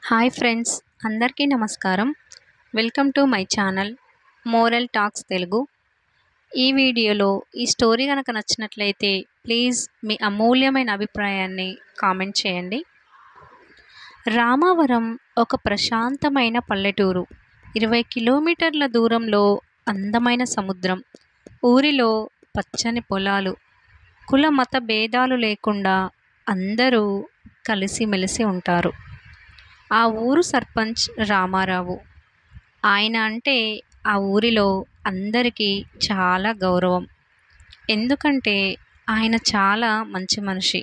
Hi friends, అందరికీ నమస్కారం. Welcome to my channel moral talks Telugu. ఈ వీడియోలో ఈ స్టోరీ కనుక నచ్చినట్లయితే ప్లీజ్ మీ అమూల్యమైన అభిప్రాయాన్ని కామెంట్ చేయండి. రామావరం ఒక ప్రశాంతమైన పల్లెటూరు. 20 కిలోమీటర్ల దూరంలో అందమైన సముద్రం, ఊరిలో పచ్చని పొలాలు, కుల మత భేదాలు లేకుండా అందరూ కలిసిమెలిసి ఉంటారు. ఆ ఊరు సర్పంచ్ రామారావు. ఆయన అంటే ఆ ఊరిలో అందరికీ చాలా గౌరవం. ఎందుకంటే ఆయన చాలా మంచి మనిషి.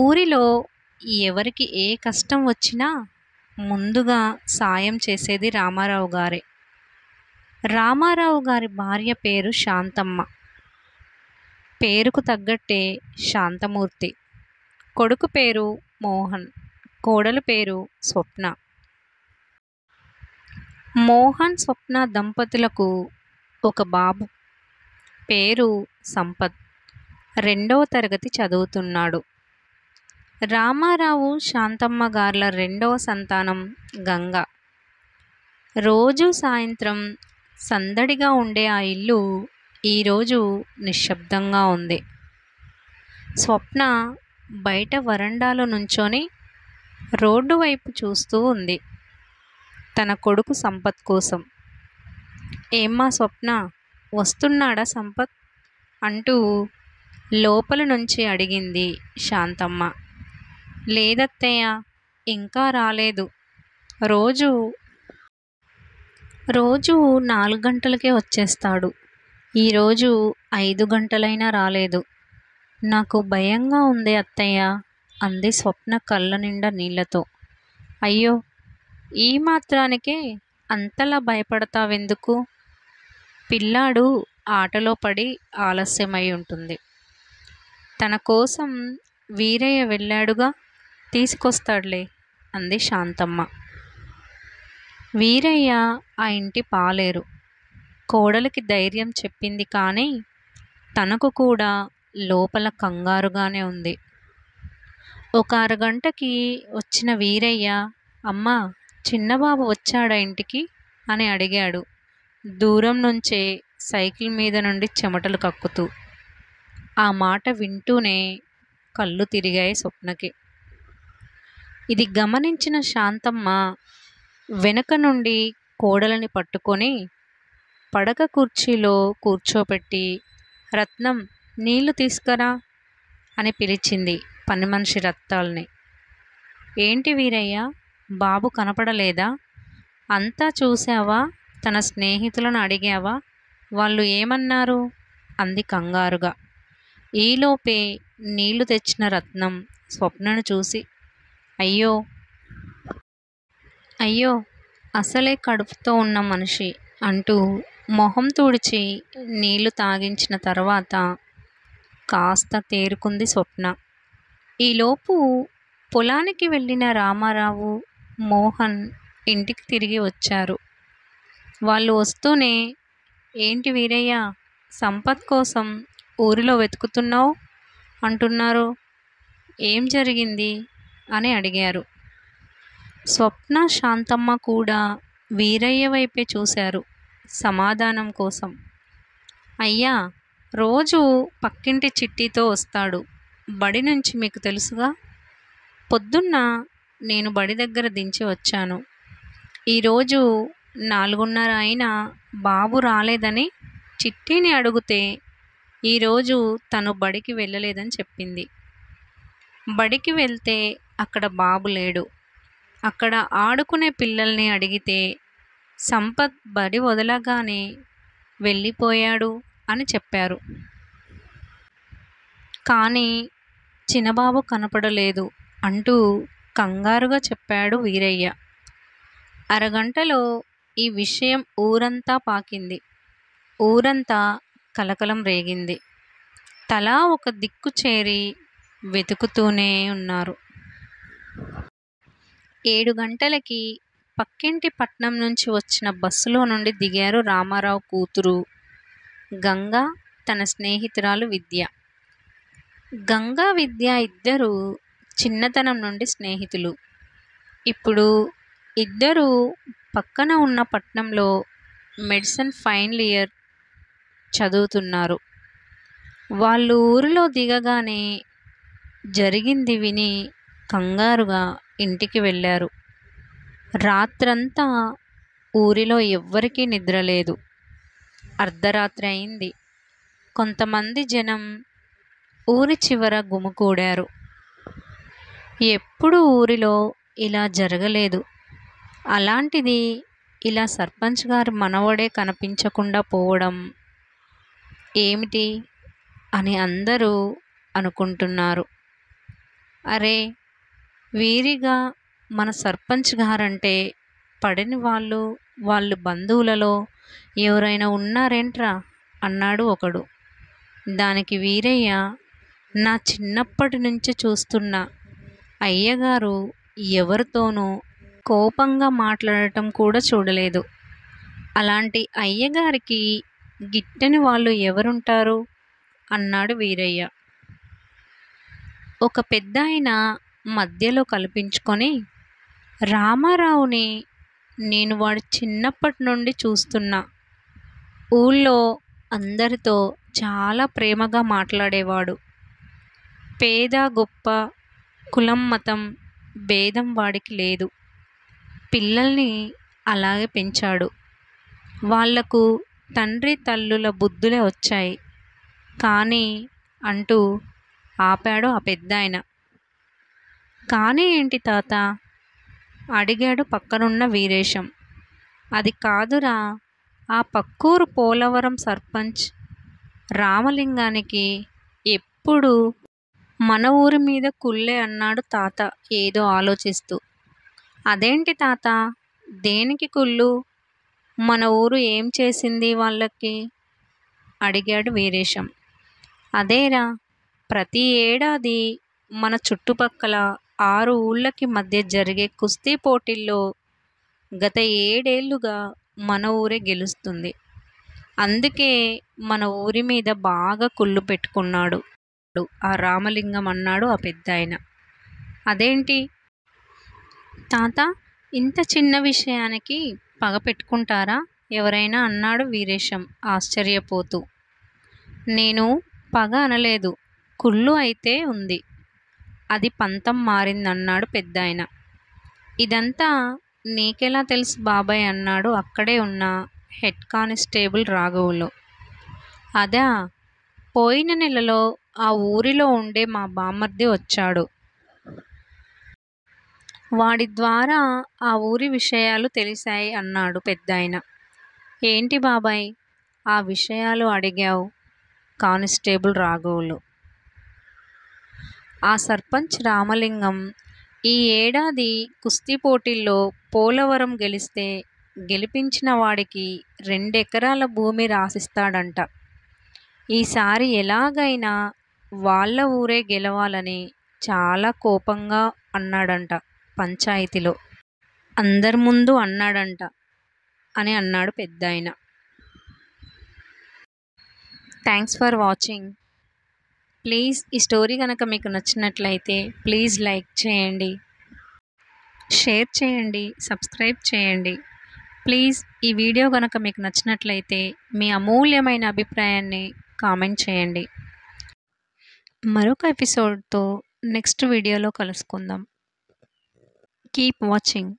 ఊరిలో ఎవరికి ఏ కష్టం వచ్చినా ముందుగా సాయం చేసేది రామారావు గారే. రామారావు గారి భార్య పేరు శాంతమ్మ. పేరుకు తగ్గట్టే శాంతమూర్తి. కొడుకు పేరు మోహన్, కోడలు పేరు స్వప్న. మోహన్ స్వప్న దంపతులకు ఒక బాబు, పేరు సంపత్. 2వ తరగతి చదువుతున్నాడు. రామారావు శాంతమ్మ గార్ల 2వ సంతానం గంగ. రోజు సాయంత్రం సందడిగా ఉండే ఆ ఇల్లు ఈరోజు నిశ్శబ్దంగా ఉంది. స్వప్న బయట వరండాలో నుంచొని రోడ్డు వైపు చూస్తూ ఉంది, తన కొడుకు సంపత్ కోసం. ఏమ్మా స్వప్న, వస్తున్నాడా సంపత్ అంటూ లోపల నుంచి అడిగింది శాంతమ్మ. లేదత్తయ్య, ఇంకా రాలేదు. రోజు 4 గంటలకే వచ్చేస్తాడు. ఈరోజు 5 గంటలైనా రాలేదు. నాకు భయంగా ఉంది అత్తయ్య అంది స్వప్న కళ్ళ నిండా నీళ్లతో. అయ్యో, ఈ మాత్రానికే అంతలా భయపడతావెందుకు? పిల్లాడు ఆటలో పడి ఆలస్యమై ఉంటుంది. తన కోసం వీరయ్య వెళ్ళాడుగా, తీసుకొస్తాడులే అంది శాంతమ్మ. వీరయ్య ఆ ఇంటి పాలేరు. కోడలికి ధైర్యం చెప్పింది, కానీ తనకు కూడా లోపల కంగారుగానే ఉంది. ఒక అరగంటకి వచ్చిన వీరయ్య, అమ్మా, చిన్నబాబు వచ్చాడా ఇంటికి అని అడిగాడు, దూరం నుంచే సైకిల్ మీద నుండి చెమటలు కక్కుతూ. ఆ మాట వింటూనే కళ్ళు తిరిగాయి స్వప్నకి. ఇది గమనించిన శాంతమ్మ వెనక నుండి కోడలని పట్టుకొని పడక కుర్చీలో కూర్చోపెట్టి, రత్నం, నీళ్లు తీసుకురా అని పిలిచింది పని మనిషి రత్తాల్ని. ఏంటి వీరయ్య, బాబు కనపడలేదా? అంతా చూసావా? తన స్నేహితులను అడిగావా? వాళ్ళు ఏమన్నారు అంది కంగారుగా. ఈలోపే నీళ్లు తెచ్చిన రత్నం స్వప్నను చూసి, అయ్యో అయ్యో, అసలే కడుపుతో ఉన్న మనిషి అంటూ మొహం తుడిచి నీళ్లు తాగించిన తర్వాత కాస్త తేరుకుంది స్వప్న. ఈలోపు పొలానికి వెళ్ళిన రామారావు, మోహన్ ఇంటికి తిరిగి వచ్చారు. వాళ్ళు వస్తూనే, ఏంటి వీరయ్య, సంపత్ కోసం ఊరిలో వెతుకుతున్నావు అంటున్నారు, ఏం జరిగింది అని అడిగారు. స్వప్న, శాంతమ్మ కూడా వీరయ్య వైపే చూశారు సమాధానం కోసం. అయ్యా, రోజు పక్కింటి చిట్టితో వస్తాడు బడి నుంచి, మీకు తెలుసుగా. పొద్దున్న నేను బడి దగ్గర దించి వచ్చాను. ఈరోజు 4:30 అయినా బాబు రాలేదని చిట్టిని అడిగితే ఈరోజు తను బడికి వెళ్ళలేదని చెప్పింది. బడికి వెళ్తే అక్కడ బాబు లేడు. అక్కడ ఆడుకునే పిల్లల్ని అడిగితే సంపత్ బడి వదలగానే వెళ్ళిపోయాడు అని చెప్పారు. కానీ చిన్నబాబు కనపడలేదు అంటూ కంగారుగా చెప్పాడు వీరయ్య. అరగంటలో ఈ విషయం ఊరంతా పాకింది. ఊరంతా కలకలం రేగింది. తలా ఒక దిక్కు చేరి వెతుకుతూనే ఉన్నారు. 7 గంటలకి పక్కింటి పట్నం నుంచి వచ్చిన బస్సులో నుండి దిగారు రామారావు కూతురు గంగా, తన స్నేహితురాలు విద్య. గంగా, విద్య ఇద్దరు చిన్నతనం నుండి స్నేహితులు. ఇప్పుడు ఇద్దరు పక్కన ఉన్న పట్నంలో మెడిసిన్ ఫైనల్ ఇయర్ చదువుతున్నారు. వాళ్ళు ఊరిలో దిగగానే జరిగింది విని కంగారుగా ఇంటికి వెళ్ళారు. రాత్రంతా ఊరిలో ఎవ్వరికీ నిద్రలేదు. అర్ధరాత్రి అయింది. కొంతమంది జనం ఊరి చివర గుమికూడారు. ఎప్పుడు ఊరిలో ఇలా జరగలేదు. అలాంటిది ఇలా సర్పంచ్ గారి మనవడే కనిపించకుండా పోవడం ఏమిటి అని అందరూ అనుకుంటున్నారు. అరే, వీరిగా మన సర్పంచ్ గారంటే పడని వాళ్ళ బంధువులలో ఎవరైనా ఉన్నారేంట్రా అన్నాడు ఒకడు. దానికి వీరయ్య, నా చిన్నప్పటి నుంచి చూస్తున్న అయ్యగారు ఎవరితోనూ కోపంగా మాట్లాడటం కూడా చూడలేదు. అలాంటి అయ్యగారికి గిట్టని వాళ్ళు ఎవరుంటారు అన్నాడు వీరయ్య. ఒక పెద్దాయన మధ్యలో కల్పించుకొని, రామారావుని నేను వాడి చిన్నప్పటి నుండి చూస్తున్నా. ఊళ్ళో అందరితో చాలా ప్రేమగా మాట్లాడేవాడు. పేద గొప్ప, కులం మతం భేదం వాడికి లేదు. పిల్లల్ని అలాగే పెంచాడు. వాళ్లకు తండ్రి తల్లుల బుద్ధులే వచ్చాయి కానీ అంటూ ఆపాడు ఆ పెద్దాయన. కానీ ఏంటి తాత అడిగాడు పక్కనున్న వీరేశం. అది కాదురా, ఆ పక్కూరు పోలవరం సర్పంచ్ రామలింగానికి ఎప్పుడు మన ఊరి మీద కుళ్ళే అన్నాడు తాత ఏదో ఆలోచిస్తూ. అదేంటి తాత, దేనికి కుళ్ళు? మన ఊరు ఏం చేసింది వాళ్ళకి అడిగాడు వీరేశం. అదేరా, ప్రతి ఏడాది మన చుట్టుపక్కల 6 ఊళ్ళకి మధ్య జరిగే కుస్తీ పోటీల్లో గత 7 ఏళ్లుగా మన ఊరే గెలుస్తుంది. అందుకే మన ఊరి మీద బాగా కుళ్ళు పెట్టుకున్నాడు ఆ రామలింగం అన్నాడు ఆ పెద్దాయన. అదేంటి తాత, ఇంత చిన్న విషయానికి పగ పెట్టుకుంటారా ఎవరైనా అన్నాడు వీరేశం ఆశ్చర్యపోతూ. నేను పగ అనలేదు, కుళ్ళు అయితే ఉంది. అది పంతం మారిందన్నాడు పెద్దాయన. ఇదంతా నీకెలా తెలుసు బాబాయ్ అన్నాడు అక్కడే ఉన్న హెడ్ కానిస్టేబుల్ రాఘవులు. అదా, పోయిన నెలలో ఆ ఊరిలో ఉండే మా బామ్మర్ది వచ్చాడు. వాడి ద్వారా ఆ ఊరి విషయాలు తెలిసాయి అన్నాడు పెద్దాయన. ఏంటి బాబాయ్ ఆ విషయాలు అడిగావు కానిస్టేబుల్ రాఘవులు. ఆ సర్పంచ్ రామలింగం ఈ ఏడాది కుస్తీ పోటీల్లో పోలవరం గెలిస్తే గెలిపించిన వాడికి 2 ఎకరాల భూమి రాసిస్తాడంట. ఈసారి ఎలాగైనా వాళ్ళ ఊరే గెలవాలని చాలా కోపంగా అన్నాడంట పంచాయతీలో. అందరి ముందు అన్నాడంట అని అన్నాడు పెద్దాయన. Thanks for watching. ప్లీజ్ ఈ స్టోరీ కనుక మీకు నచ్చినట్లయితే ప్లీజ్ లైక్ చేయండి, షేర్ చేయండి, సబ్స్క్రైబ్ చేయండి. ప్లీజ్ ఈ వీడియో కనుక మీకు నచ్చినట్లయితే మీ అమూల్యమైన అభిప్రాయాన్ని కామెంట్ చేయండి. మరొక ఎపిసోడ్తో నెక్స్ట్ వీడియోలో కలుసుకుందాం. Keep watching.